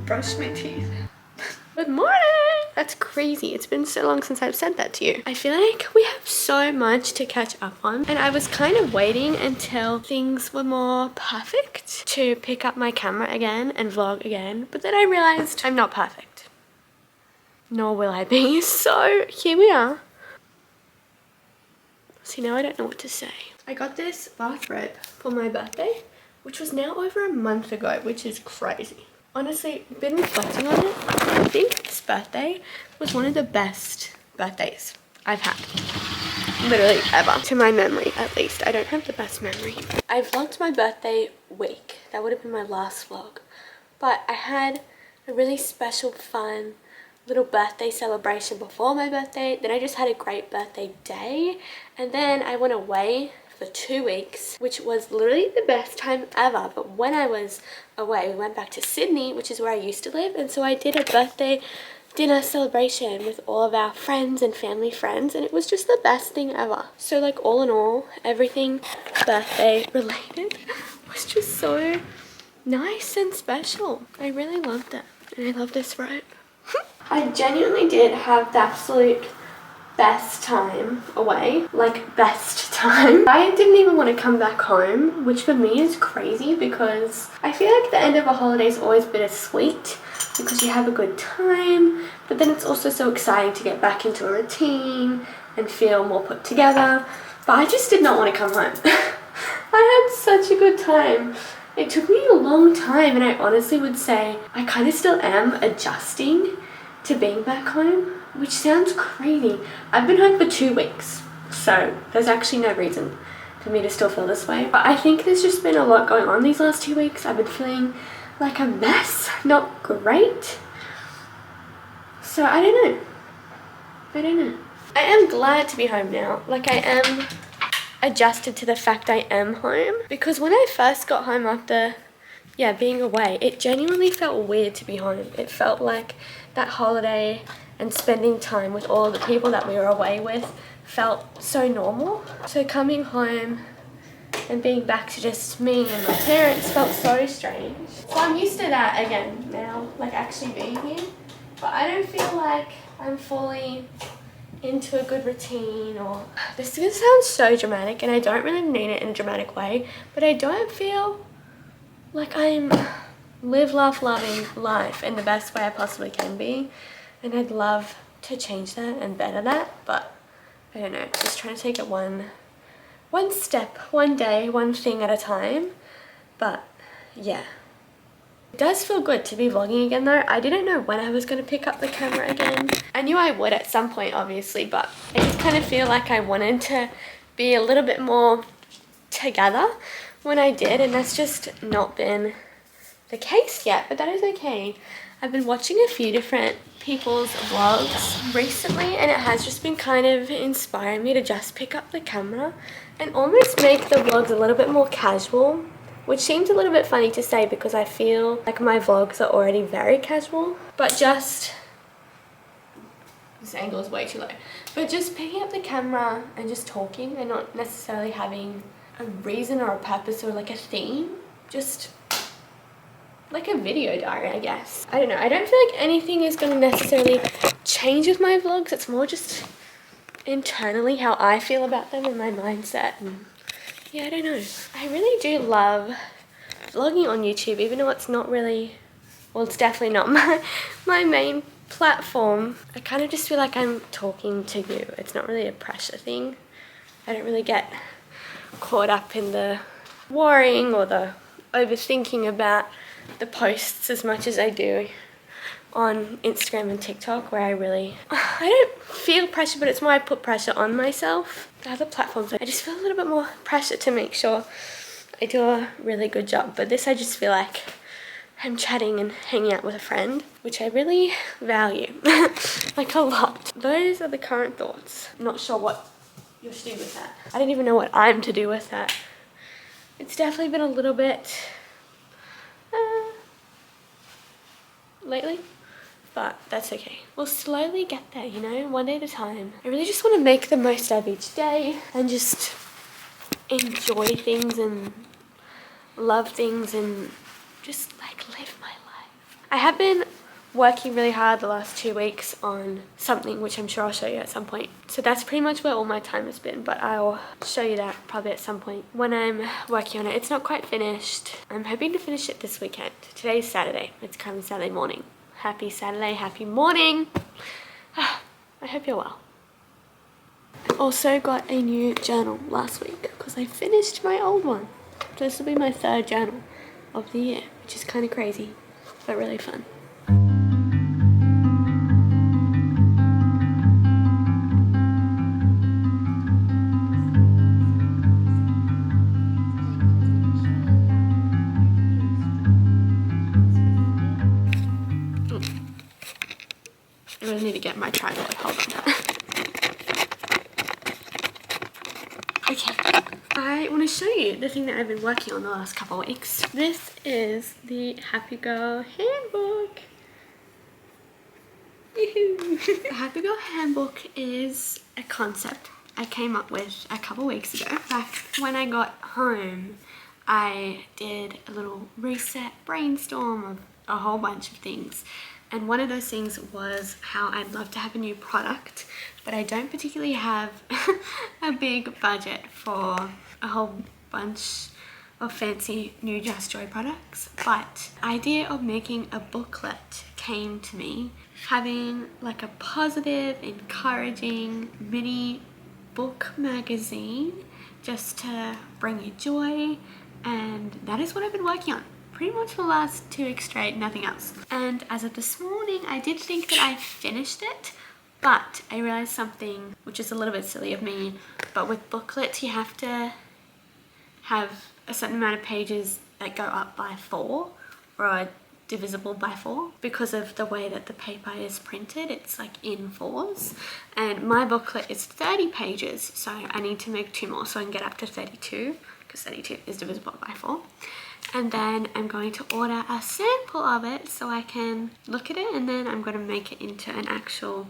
brushed my teeth. Good morning! That's crazy. It's been so long since I've said that to you. I feel like we have so much to catch up on, and I was kind of waiting until things were more perfect to pick up my camera again and vlog again, but then I realized I'm not perfect. Nor will I be. So here we are. See, now I don't know what to say. I got this bathrobe for my birthday, which was now over a month ago, which is crazy. Honestly, been reflecting on it. I think this birthday was one of the best birthdays I've had. Literally ever. To my memory, at least. I don't have the best memory. I vlogged my birthday week. That would have been my last vlog. But I had a really special, fun little birthday celebration before my birthday. Then I just had a great birthday day. And then I went away for 2 weeks, which was literally the best time ever. But when I was away, we went back to Sydney, which is where I used to live, and so I did a birthday dinner celebration with all of our friends and family friends, and it was just the best thing ever. So like all in all, everything birthday related was just so nice and special. I really loved it, and I love this robe. I genuinely did have the absolute best time away, like best time. I didn't even want to come back home, which for me is crazy because I feel like the end of a holiday is always bittersweet because you have a good time, but then it's also so exciting to get back into a routine and feel more put together. But I just did not want to come home. I had such a good time. It took me a long time, and I honestly would say I kind of still am adjusting to being back home, which sounds crazy. I've been home for 2 weeks, so there's actually no reason for me to still feel this way. But I think there's just been a lot going on these last 2 weeks. I've been feeling like a mess, not great. So I don't know. I am glad to be home now. Like, I am adjusted to the fact I am home, because when I first got home after being away, it genuinely felt weird to be home. It felt like that holiday and spending time with all the people that we were away with felt so normal. So coming home and being back to just me and my parents felt so strange. So I'm used to that again now, like actually being here. But I don't feel like I'm fully into a good routine, or this is gonna sound so dramatic, and I don't really mean it in a dramatic way, but I don't feel like I'm live, laugh, loving life in the best way I possibly can be. And I'd love to change that and better that, but I don't know, just trying to take it one step, one day, one thing at a time. But yeah, it does feel good to be vlogging again though. I didn't know when I was going to pick up the camera again. I knew I would at some point, obviously, but I just kind of feel like I wanted to be a little bit more together when I did, and that's just not been the case yet, but that is okay. I've been watching a few different people's vlogs recently, and it has just been kind of inspiring me to just pick up the camera and almost make the vlogs a little bit more casual, which seems a little bit funny to say because I feel like my vlogs are already very casual, but just, this angle is way too low, but just picking up the camera and just talking and not necessarily having a reason or a purpose or like a theme, just like a video diary, I guess. I don't know, I don't feel like anything is going to necessarily change with my vlogs. It's more just internally how I feel about them and my mindset, and yeah, I don't know. I really do love vlogging on YouTube, even though it's not really, well, it's definitely not my main platform. I kind of just feel like I'm talking to you. It's not really a pressure thing. I don't really get caught up in the worrying or the overthinking about the posts as much as I do on Instagram and TikTok, where I don't feel pressure, but it's more I put pressure on myself. The other platforms, I just feel a little bit more pressure to make sure I do a really good job. But this, I just feel like I'm chatting and hanging out with a friend, which I really value, like a lot. Those are the current thoughts. I'm not sure what you're to do with that. I don't even know what I'm to do with that. It's definitely been a little bit lately, but that's okay. We'll slowly get there, you know, one day at a time. I really just want to make the most of each day and just enjoy things and love things and just like live my life. I have been working really hard the last 2 weeks on something which I'm sure I'll show you at some point. So that's pretty much where all my time has been, but I'll show you that probably at some point when I'm working on it. It's not quite finished. I'm hoping to finish it this weekend. Today's Saturday. It's currently Saturday morning. Happy Saturday, happy morning. I hope you're well. I also got a new journal last week because I finished my old one. So this will be my 3rd journal of the year, which is kind of crazy, but really fun. I really need to get my tripod, hold on. Okay, I want to show you the thing that I've been working on the last couple of weeks. This is the Happy Girl handbook. The Happy Girl handbook is a concept I came up with a couple of weeks ago. Back when I got home, I did a little reset brainstorm of a whole bunch of things. And one of those things was how I'd love to have a new product, but I don't particularly have a big budget for a whole bunch of fancy new Just Joy products. But the idea of making a booklet came to me, having like a positive, encouraging mini book magazine just to bring you joy, and that is what I've been working on pretty much for the last 2 weeks straight, nothing else. And as of this morning, I did think that I finished it, but I realized something which is a little bit silly of me, but with booklets you have to have a certain amount of pages that go up by 4 or are divisible by 4 because of the way that the paper is printed. It's like in 4s, and my booklet is 30 pages, so I need to make 2 more so I can get up to 32 because 32 is divisible by 4. And then I'm going to order a sample of it so I can look at it, and then I'm going to make it into an actual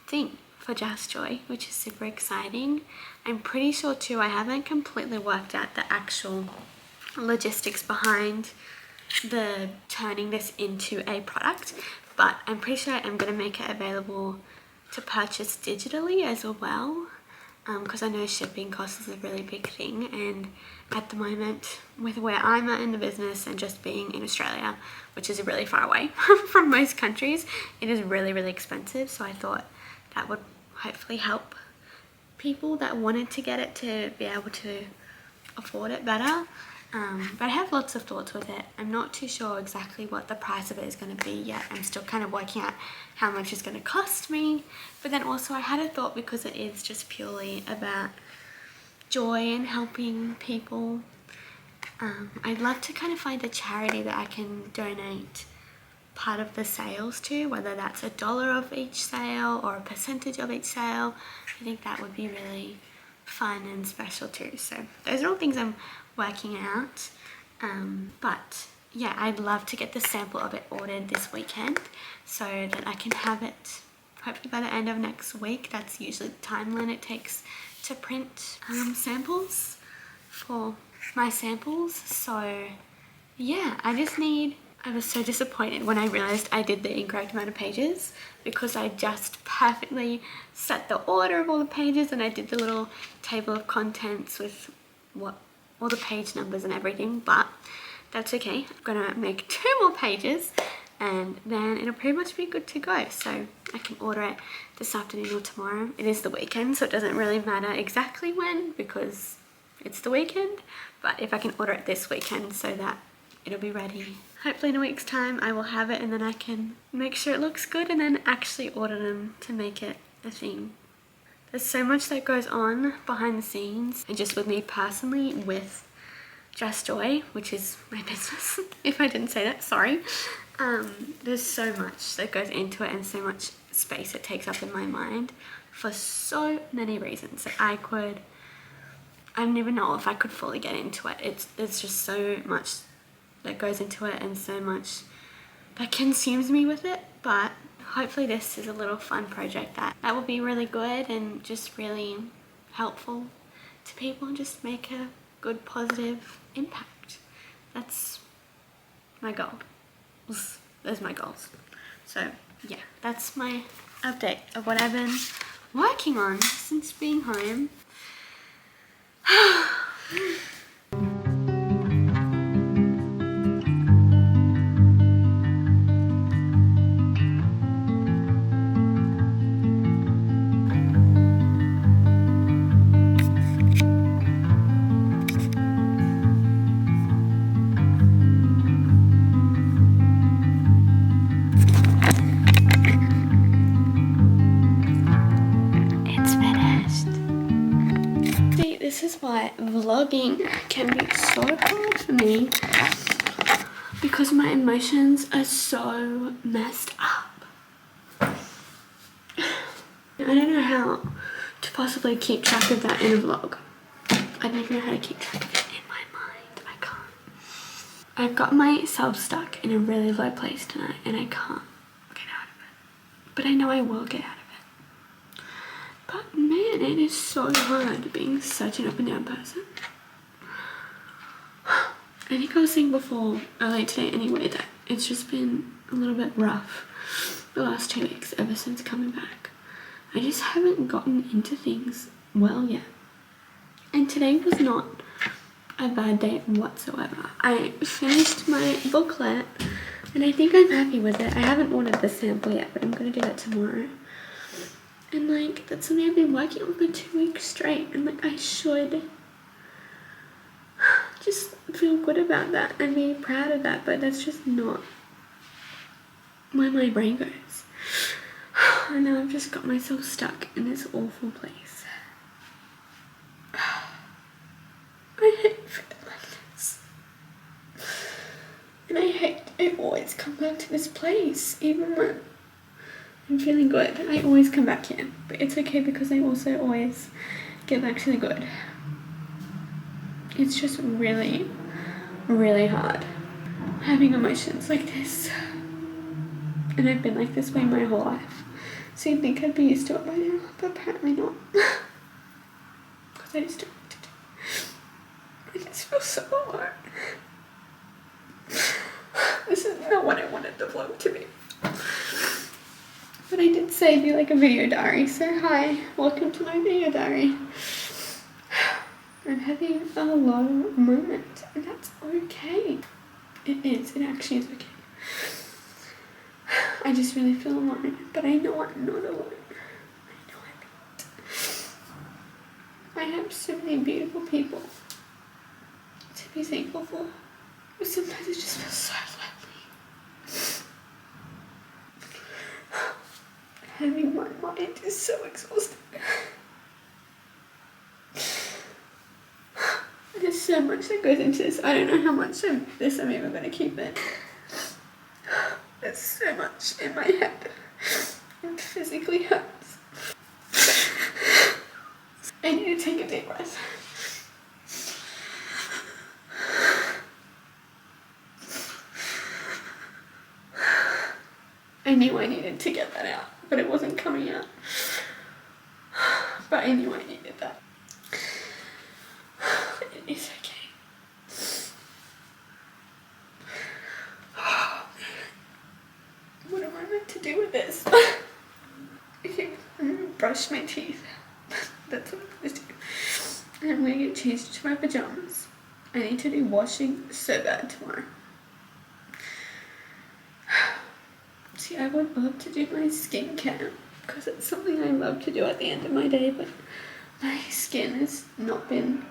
thing for Just Joy, which is super exciting. I'm pretty sure too, I haven't completely worked out the actual logistics behind the turning this into a product, but I'm pretty sure I'm going to make it available to purchase digitally as well, because I know shipping costs is a really big thing, and at the moment with where I'm at in the business and just being in Australia, which is really far away from most countries, it is really expensive. So I thought that would hopefully help people that wanted to get it to be able to afford it better. But I have lots of thoughts with it. I'm not too sure exactly what the price of it is going to be yet. I'm still kind of working out how much it's going to cost me. But then also I had a thought, because it is just purely about joy and helping people. I'd love to kind of find a charity that I can donate part of the sales to, whether that's $1 of each sale or a percentage of each sale. I think that would be really fun and special too. So those are all things I'm working out, but yeah, I'd love to get the sample of it ordered this weekend so that I can have it hopefully by the end of next week. That's usually the timeline it takes to print samples for my samples. So yeah, I was so disappointed when I realized I did the incorrect amount of pages, because I just perfectly set the order of all the pages and I did the little table of contents with all the page numbers and everything, but that's okay. I'm gonna make 2 more pages and then it'll pretty much be good to go. So I can order it this afternoon or tomorrow. It is the weekend, so it doesn't really matter exactly when because it's the weekend, but if I can order it this weekend so that it'll be ready. Hopefully in a week's time I will have it, and then I can make sure it looks good and then actually order them to make it a thing. There's so much that goes on behind the scenes, and just with me personally with Just Joy, which is my business. If I didn't say that, sorry. There's so much that goes into it and so much space it takes up in my mind for so many reasons that I don't even know if I could fully get into it. It's just so much that goes into it and so much that consumes me with it, but hopefully this is a little fun project that will be really good and just really helpful to people and just make a good positive impact. That's my goal. those are my goals. So yeah, that's my update of what I've been working on since being home. This is why vlogging can be so hard for me, because my emotions are so messed up. I don't know how to possibly keep track of that in a vlog. I don't even know how to keep track of it in my mind. I can't. I've got myself stuck in a really low place tonight and I can't get out of it. But I know I will get out of it. But man, it is so hard being such an up and down person. I think I was saying before, earlier today anyway, that it's just been a little bit rough the last 2 weeks ever since coming back. I just haven't gotten into things well yet. And today was not a bad day whatsoever. I finished my booklet and I think I'm happy with it. I haven't ordered the sample yet, but I'm going to do that tomorrow. And like, that's something I've been working on for 2 weeks straight, and like, I should just feel good about that and be proud of that, but that's just not where my brain goes. And now I've just got myself stuck in this awful place. I hate feeling like this. And I hate I always come back to this place, even when I'm feeling good. I always come back here, but it's okay because I also always get back to the good. It's just really, really hard having emotions like this. And I've been like this way my whole life. So you'd think I'd be used to it by now, but apparently not. Because I just don't know what to do. I just feel so alone. This is not what I wanted the vlog to be. But I did say do like a video diary, so hi, welcome to my video diary. I'm having a low moment, and that's okay. It is, it actually is okay. I just really feel alone, but I know I'm not alone. I know I'm not. I have so many beautiful people to be thankful for, but sometimes it just feels so lonely. Having my mind is so exhausting. There's so much that goes into this. I don't know how much of this I'm even going to keep in. There's so much in my head. It physically hurts. I need to take a deep breath. I knew I needed to get that out, but it wasn't coming out. But I knew I needed that. It is okay. What am I meant to do with this? Okay, I'm gonna brush my teeth. That's what I'm gonna do. And I'm gonna get changed to my pajamas. I need to do washing so bad tomorrow. See, I would love to do my skincare because it's something I love to do at the end of my day, but my skin has not been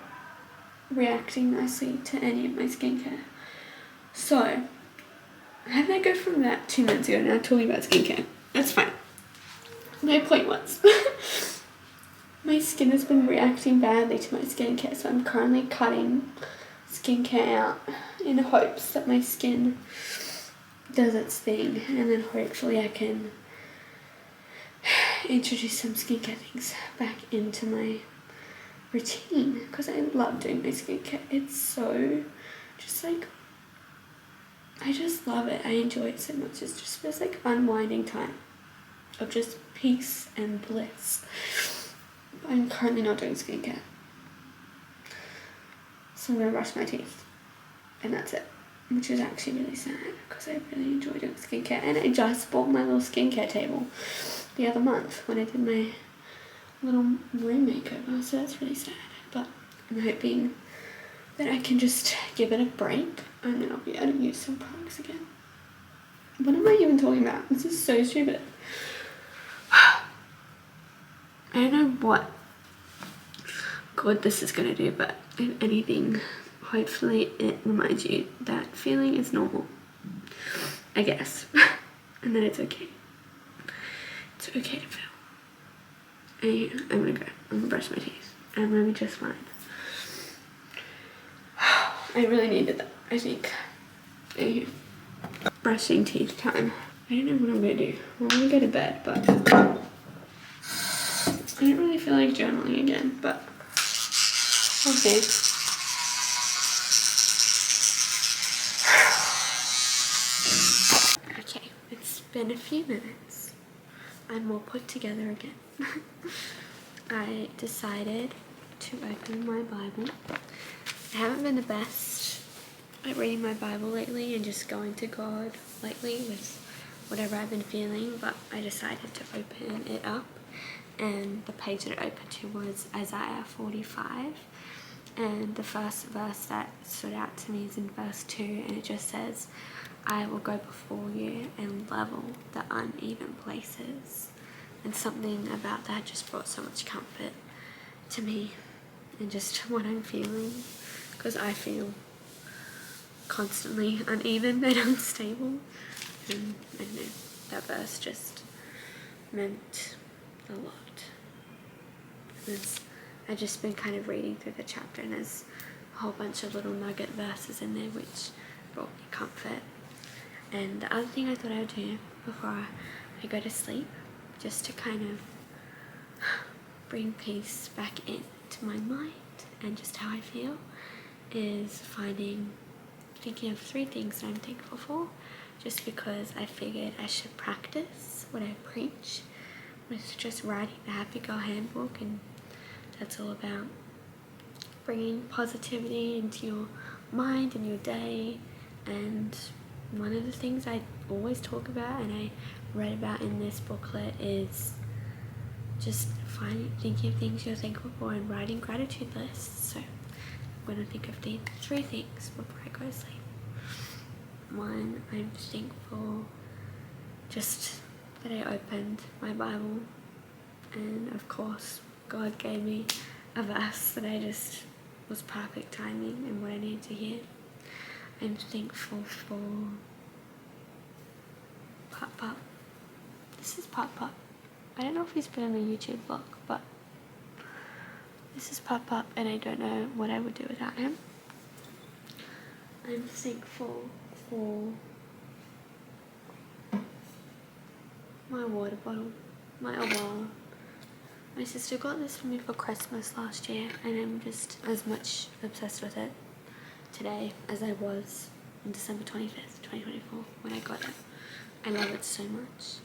reacting nicely to any of my skincare. So, how did I go from that 2 minutes ago now talking about skincare? That's fine. My point was, my skin has been reacting badly to my skincare, so I'm currently cutting skincare out in hopes that my skin does its thing, and then hopefully I can introduce some skincare things back into my routine, because I love doing my skincare. It's so just like, I just love it. I enjoy it so much. It just feels like unwinding time of just peace and bliss. I'm currently not doing skincare, so I'm gonna brush my teeth and that's it. which is actually really sad because I really enjoy doing skincare. And I just bought my little skincare table the other month when I did my little room makeover, so that's really sad. But I'm hoping that I can just give it a break and then I'll be able to use some products again. What am I even talking about? This is so stupid. I don't know what good this is going to do, but if anything, hopefully it reminds you that feeling is normal, I guess, and that it's okay. It's okay to feel. And I'm gonna go. I'm gonna brush my teeth. I'm gonna be just fine. I really needed that, I think. Anywho, brushing teeth time. I don't know what I'm gonna do. I'm gonna go to bed, but I don't really feel like journaling again, but we'll see. Okay, it's been a few minutes. I'm all put together again. I decided to open my Bible. I haven't been the best at reading my Bible lately and just going to God lately with whatever I've been feeling, but I decided to open it up, and the page that it opened to was Isaiah 45, and the first verse that stood out to me is in verse 2, and it just says, "I will go before you and level the uneven places." And something about that just brought so much comfort to me and just what I'm feeling, because I feel constantly uneven and unstable, and I don't know, that verse just meant a lot. I've just been kind of reading through the chapter, and there's a whole bunch of little nugget verses in there which brought me comfort. And the other thing I thought I would do before I go to sleep, just to kind of bring peace back into my mind and just how I feel, is thinking of 3 things that I'm thankful for, just because I figured I should practice what I preach with just writing the Happy Girl handbook, and that's all about bringing positivity into your mind and your day. And one of the things I always talk about and I read about in this booklet is just thinking of things you're thankful for and writing gratitude lists. So I'm going to think of the 3 things before I go to sleep. 1, I'm thankful just that I opened my Bible, and of course God gave me a verse that I just was perfect timing and what I needed to hear. I'm thankful for Pop Pop. This is Pop Pop. I don't know if he's been in a YouTube vlog, but this is Pop Pop, and I don't know what I would do without him. I'm thankful for my water bottle, my Awala. My sister got this for me for Christmas last year, and I'm just as much obsessed with it today as I was on December 25th, 2024 when I got it. I love it so much,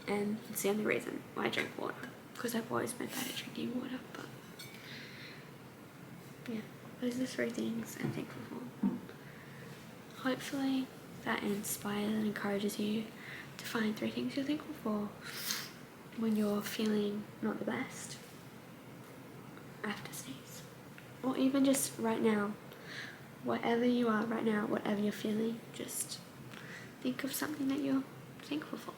and it's the only reason why I drink water, because I've always been bad at drinking water. But yeah, those are the 3 things I'm thankful for. Hopefully that inspires and encourages you to find 3 things you're thankful for when you're feeling not the best. I have to sneeze. Or even just right now, whatever you are right now, whatever you're feeling, just think of something that you're thankful for.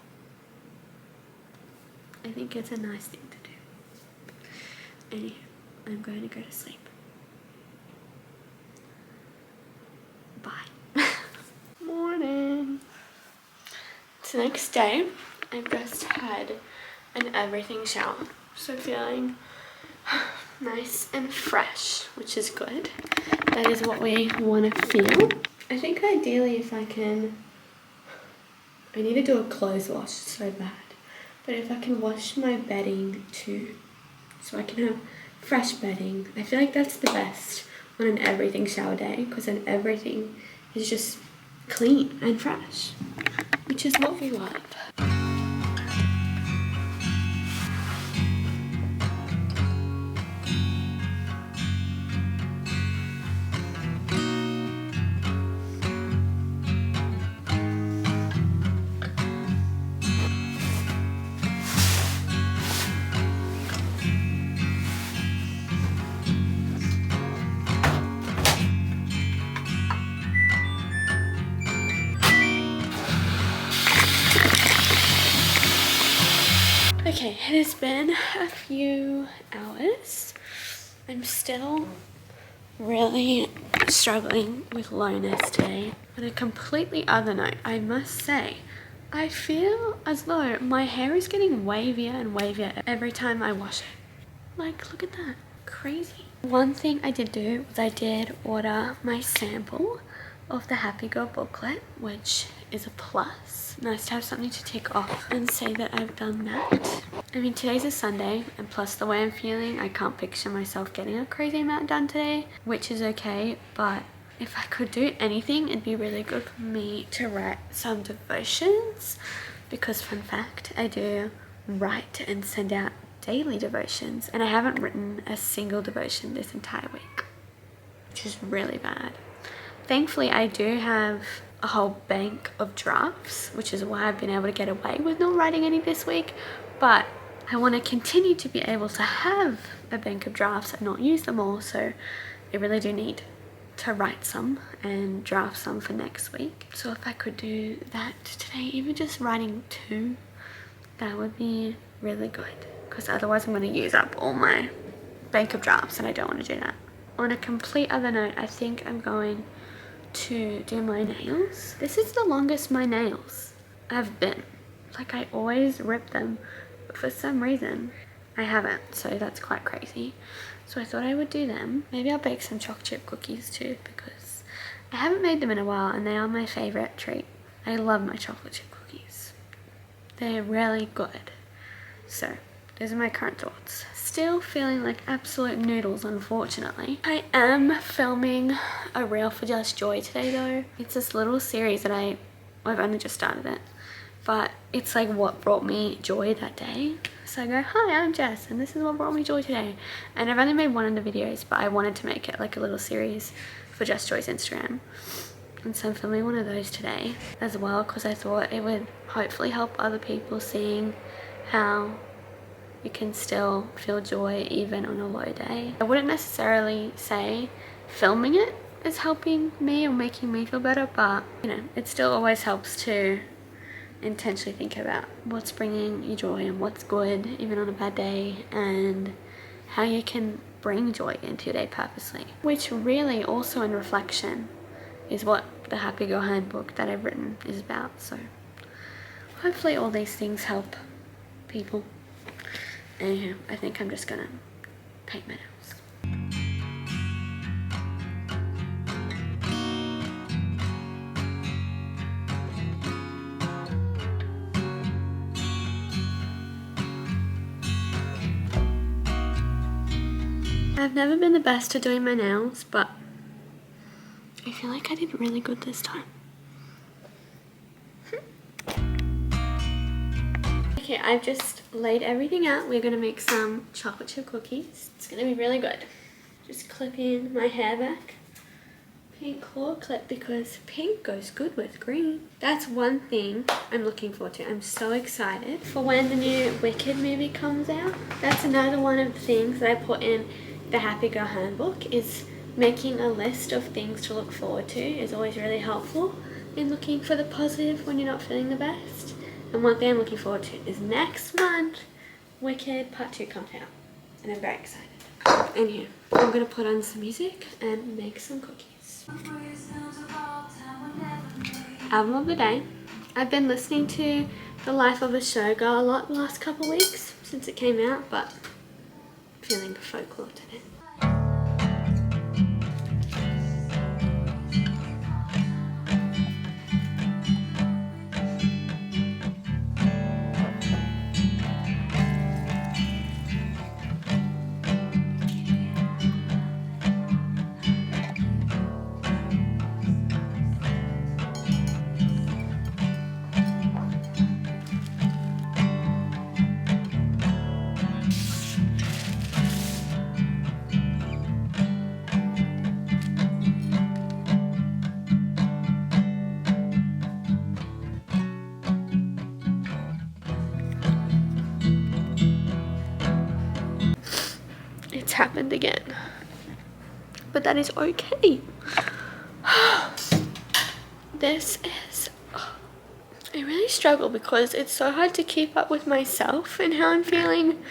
I think it's a nice thing to do. Anyway, I'm going to go to sleep. Bye. Morning. It's the next day. I've just had an everything shower, so feeling nice and fresh, which is good. That is what we want to feel. I think ideally if I need to do a clothes wash so bad, but if I can wash my bedding too, so I can have fresh bedding, I feel like that's the best on an everything shower day, because then everything is just clean and fresh, which is what we love. It has been a few hours. I'm still really struggling with lowness today. On a completely other note, I must say, I feel as though my hair is getting wavier and wavier every time I wash it. Like, look at that. Crazy. One thing I did do was I did order my sample of the Happy Girl booklet, which is a plus. Nice to have something to tick off and say that I've done that. I mean, today's a Sunday, and plus the way I'm feeling, I can't picture myself getting a crazy amount done today, which is okay, but if I could do anything, it'd be really good for me to write some devotions, because fun fact, I do write and send out daily devotions, and I haven't written a single devotion this entire week, which is really bad. Thankfully, I do have a whole bank of drafts, which is why I've been able to get away with not writing any this week, but I want to continue to be able to have a bank of drafts and not use them all, so I really do need to write some and draft some for next week. So if I could do that today, even just writing 2, that would be really good, because otherwise I'm going to use up all my bank of drafts and I don't want to do that. On a complete other note, I think I'm going to do my nails. This is the longest my nails have been. Like, I always rip them, but for some reason I haven't, so that's quite crazy. So I thought I would do them. Maybe I'll bake some chocolate chip cookies too, because I haven't made them in a while and they are my favorite treat. I love my chocolate chip cookies. They're really good. So those are my current thoughts. Still feeling like absolute noodles, unfortunately. I am filming a reel for Just Joy today though. It's this little series that I've only just started it, but it's like what brought me joy that day. So I go, hi, I'm Jess, and this is what brought me joy today. And I've only made one of the videos, but I wanted to make it like a little series for Just Joy's Instagram. And so I'm filming one of those today as well, because I thought it would hopefully help other people seeing how you can still feel joy even on a low day. I wouldn't necessarily say filming it is helping me or making me feel better, but you know, it still always helps to intentionally think about what's bringing you joy and what's good even on a bad day, and how you can bring joy into your day purposely, which really also in reflection is what the Happy Girl handbook that I've written is about. So hopefully all these things help people. Anywho, I think I'm just gonna paint my nails. I've never been the best at doing my nails, but I feel like I did really good this time. Okay, I've just laid everything out. We're gonna make some chocolate chip cookies. It's gonna be really good. Just clip in my hair back. Pink claw clip, because pink goes good with green. That's one thing I'm looking forward to. I'm so excited for when the new Wicked movie comes out. That's another one of the things that I put in the Happy Girl handbook, is making a list of things to look forward to is always really helpful in looking for the positive when you're not feeling the best. And one thing I'm looking forward to is next month, Wicked Part 2 comes out. And I'm very excited. Anywho, I'm going to put on some music and make some cookies. Album of the day. I've been listening to The Life of a Showgirl a lot the last couple weeks since it came out, but I'm feeling folklore today. It's happened again, but that is okay. This is I really struggle because it's so hard to keep up with myself and how I'm feeling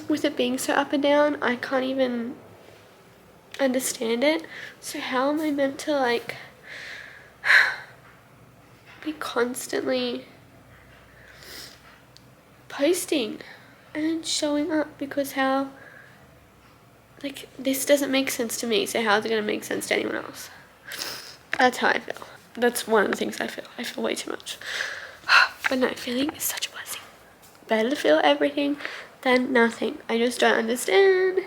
with it being so up and down. I can't even understand it. So how am I meant to like be constantly posting and showing up? Because how, like, this doesn't make sense to me, so how's it gonna make sense to anyone else? That's how I feel. That's one of the things I feel. I feel way too much. But no, feeling is such a blessing. Better to feel everything than nothing. I just don't understand.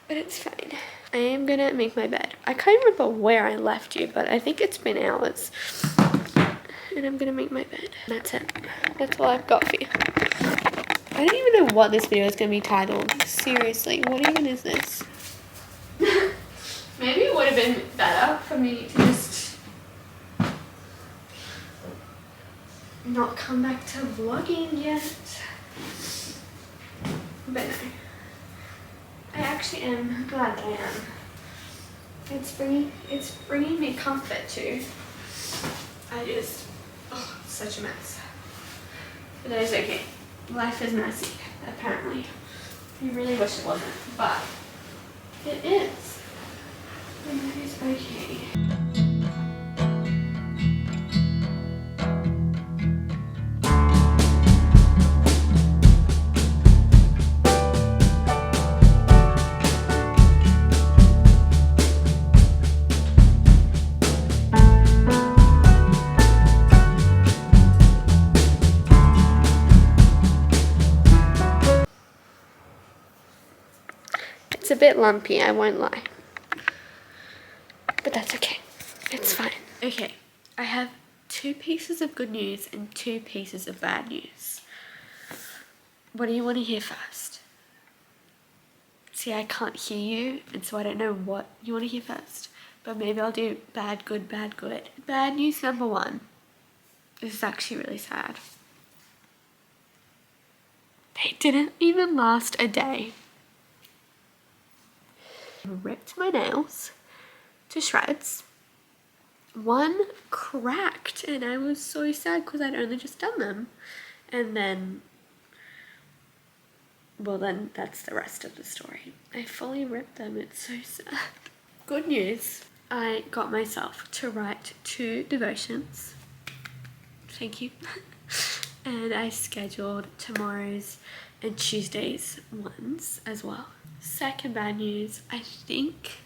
But it's fine. I am gonna make my bed. I can't remember where I left you, but I think it's been hours. And I'm gonna make my bed. That's it. That's all I've got for you. I don't even know what this video is gonna be titled. Seriously, what even is this? Maybe it would have been better for me to just not come back to vlogging yet. But no. I actually am glad that I am. It's bringing me comfort too. Such a mess. But that is okay. Life is messy, apparently. You really wish it wasn't, but it is. And that is okay. It's a bit lumpy, I won't lie. But that's okay. It's fine. Okay, I have 2 pieces of good news and 2 pieces of bad news. What do you want to hear first? See, I can't hear you, and so I don't know what you want to hear first. But maybe I'll do bad, good, bad, good. Bad news number 1. This is actually really sad. They didn't even last a day. I ripped my nails to shreds. One cracked, and I was so sad because I'd only just done them. And then, well, then that's the rest of the story. I fully ripped them. It's so sad. Good news. I got myself to write 2 devotions. Thank you. And I scheduled tomorrow's and Tuesday's ones as well. Second bad news, I think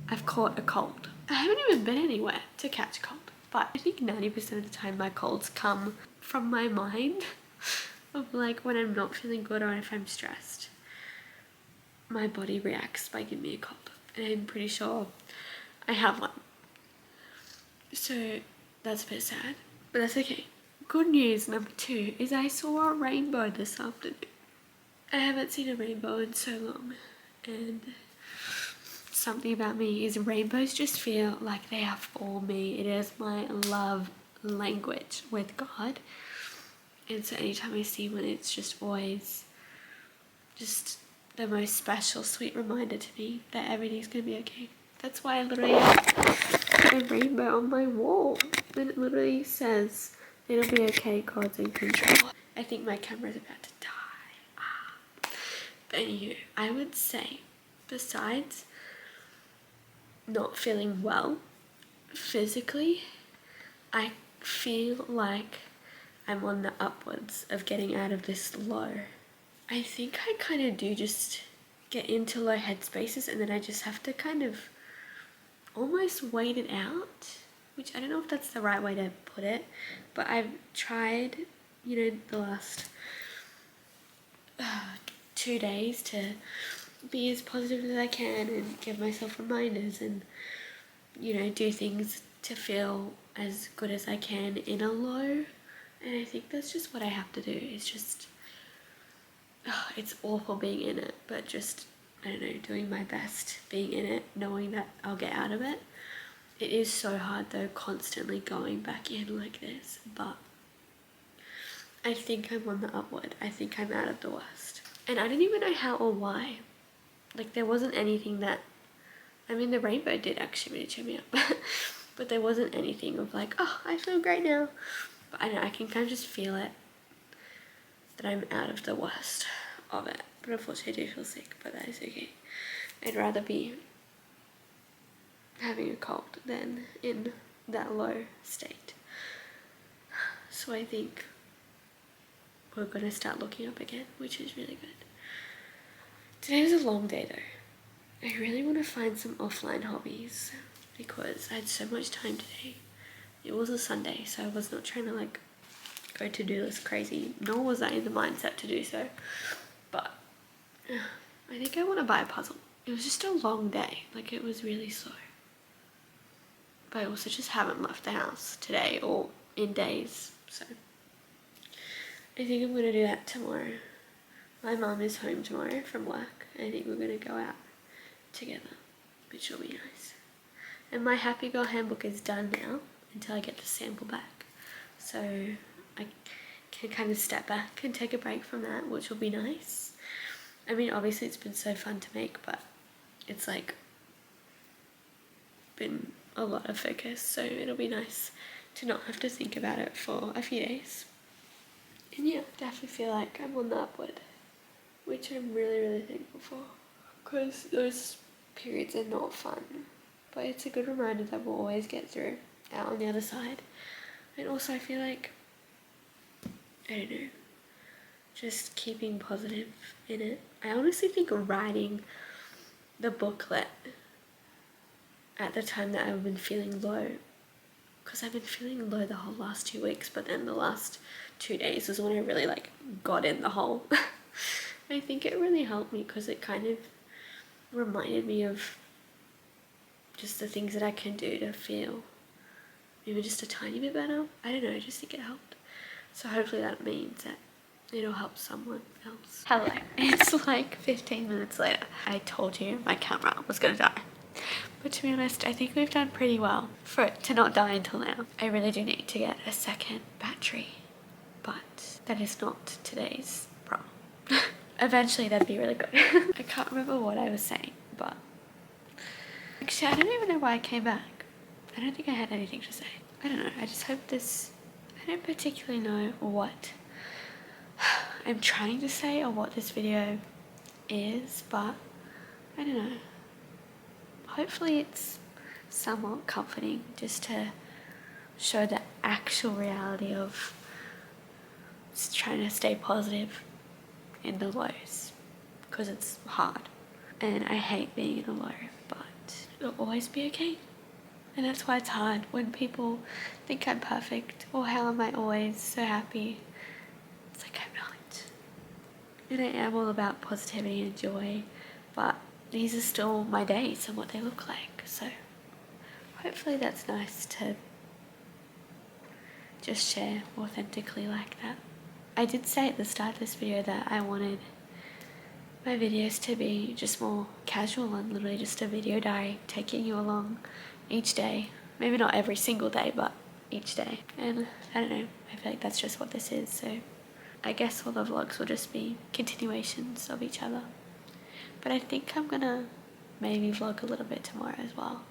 I've caught a cold. I haven't even been anywhere to catch a cold, but I think 90% of the time my colds come from my mind of like when I'm not feeling good or if I'm stressed. My body reacts by giving me a cold, and I'm pretty sure I have one. So that's a bit sad, but that's okay. Good news number 2 is I saw a rainbow this afternoon. I haven't seen a rainbow in so long, and something about me is rainbows just feel like they are for me. It is my love language with God, and so anytime I see one, it's just always just the most special, sweet reminder to me that everything's gonna be okay. That's why I literally have a rainbow on my wall, and it literally says, "It'll be okay, God's in control." I think my camera's about to die. But anywho, I would say, besides not feeling well physically, I feel like I'm on the upwards of getting out of this low. I think I kind of do just get into low headspaces, and then I just have to kind of almost wait it out, which I don't know if that's the right way to put it, but I've tried, the last 2 days to be as positive as I can and give myself reminders and, do things to feel as good as I can in a low. And I think that's just what I have to do. It's just, it's awful being in it, but just, I don't know, doing my best being in it, knowing that I'll get out of it. It is so hard though, constantly going back in like this, but I think I'm on the upward. I think I'm out of the worst. And I don't even know how or why. Like, there wasn't anything that, the rainbow did actually really cheer me up. but there wasn't anything of like, oh, I feel great now. But I know I can kind of just feel it, that I'm out of the worst of it. But unfortunately I do feel sick, but that is okay. I'd rather be having a cold than in that low state. So I think we're gonna start looking up again, which is really good. Today was a long day though. I really want to find some offline hobbies because I had so much time today. It was a Sunday, so I was not trying to like go to do this crazy, nor was I in the mindset to do so. But I think I want to buy a puzzle. It was just a long day, like it was really slow. But I also just haven't left the house today or in days, so I think I'm going to do that tomorrow. My mum is home tomorrow from work. I think we're going to go out together, which will be nice. And my Happy Girl handbook is done now until I get the sample back. So I can kind of step back and take a break from that, which will be nice. I mean, obviously it's been so fun to make, but it's like been a lot of focus, so it'll be nice to not have to think about it for a few days. And yeah, definitely feel like I'm on the upward, which I'm really, really thankful for, because those periods are not fun, but it's a good reminder that we'll always get through out on the other side. And also I feel like, I don't know, just keeping positive in it. I honestly think writing the booklet at the time that I've been feeling low, because I've been feeling low the whole last 2 weeks, but then the last 2 days was when I really like got in the hole. I think it really helped me because it kind of reminded me of just the things that I can do to feel even just a tiny bit better. I don't know, I just think it helped. So hopefully that means that it'll help someone else. Hello, it's like 15 minutes later. I told you my camera was gonna die. But to be honest, I think we've done pretty well for it to not die until now. I really do need to get a second battery, but that is not today's problem. Eventually that'd be really good. I can't remember what I was saying, but actually I don't even know why I came back. I don't think I had anything to say. I don't know, I just hope this, I don't particularly know what I'm trying to say or what this video is, but I don't know. Hopefully it's somewhat comforting just to show the actual reality of just trying to stay positive in the lows, because it's hard and I hate being in a low, but it'll always be okay. And that's why it's hard when people think I'm perfect or how am I always so happy. It's like I'm not. And I am all about positivity and joy, but these are still my days and what they look like. So hopefully that's nice to just share authentically like that. I did say at the start of this video that I wanted my videos to be just more casual and literally just a video diary, taking you along each day. Maybe not every single day, but each day. And I don't know, I feel like that's just what this is. So I guess all the vlogs will just be continuations of each other. But I think I'm gonna maybe vlog a little bit tomorrow as well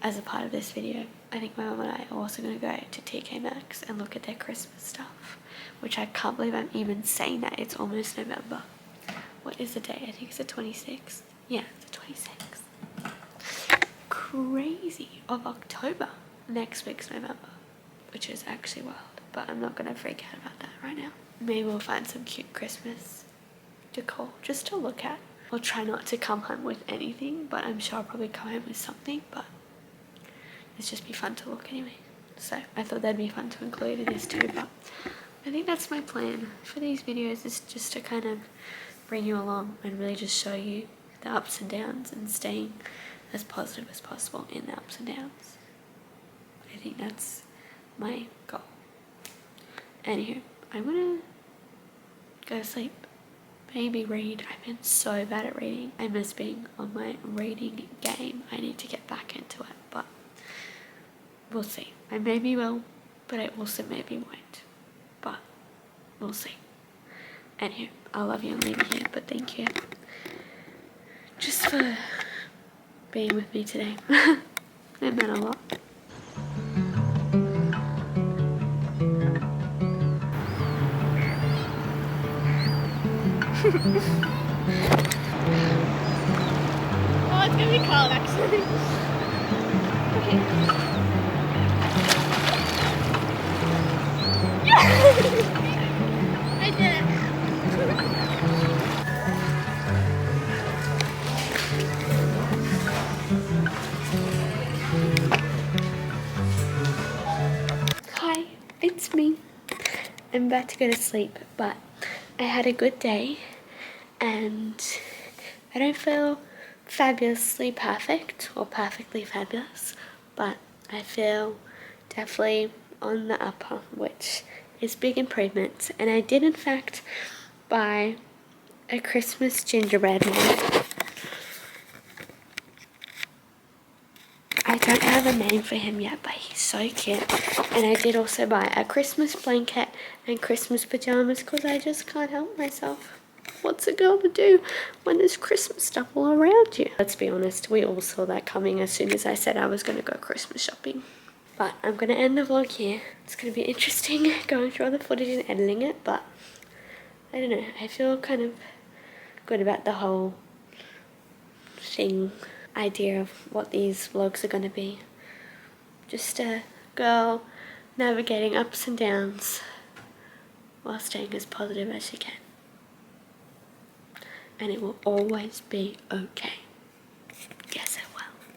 as a part of this video. I think my mum and I are also gonna go to TK Maxx and look at their Christmas stuff, which I can't believe I'm even saying that. It's almost November. What is the day? I think it's the 26th. Yeah, it's the 26th. Crazy. Of October. Next week's November, which is actually wild, but I'm not gonna freak out about that right now. Maybe we'll find some cute Christmas decor just to look at. I'll try not to come home with anything, but I'm sure I'll probably come home with something, but it's just be fun to look anyway. So I thought that'd be fun to include in this too, but I think that's my plan for these videos, is just to kind of bring you along and really just show you the ups and downs and staying as positive as possible in the ups and downs. I think that's my goal. Anywho, I'm gonna go to sleep. Maybe read. I've been so bad at reading. I miss being on my reading game. I need to get back into it, but we'll see. I maybe will, but I also maybe won't. But we'll see. Anywho, I love you and leave you here, but thank you just for being with me today. It meant a lot. Oh, it's gonna be cold actually. Okay. I did it. Hi, it's me. I'm about to go to sleep, but I had a good day and I don't feel fabulously perfect or perfectly fabulous, but I feel definitely on the upper, which is big improvements. And I did in fact buy a Christmas gingerbread man. I don't have a name for him yet, but he's so cute. And I did also buy a Christmas blanket and Christmas pajamas because I just can't help myself. What's a girl to do when there's Christmas stuff all around you? Let's be honest, we all saw that coming as soon as I said I was going to go Christmas shopping. But I'm going to end the vlog here. It's going to be interesting going through all the footage and editing it, but I don't know. I feel kind of good about the whole thing, idea of what these vlogs are going to be. Just a girl navigating ups and downs while staying as positive as she can. And it will always be okay.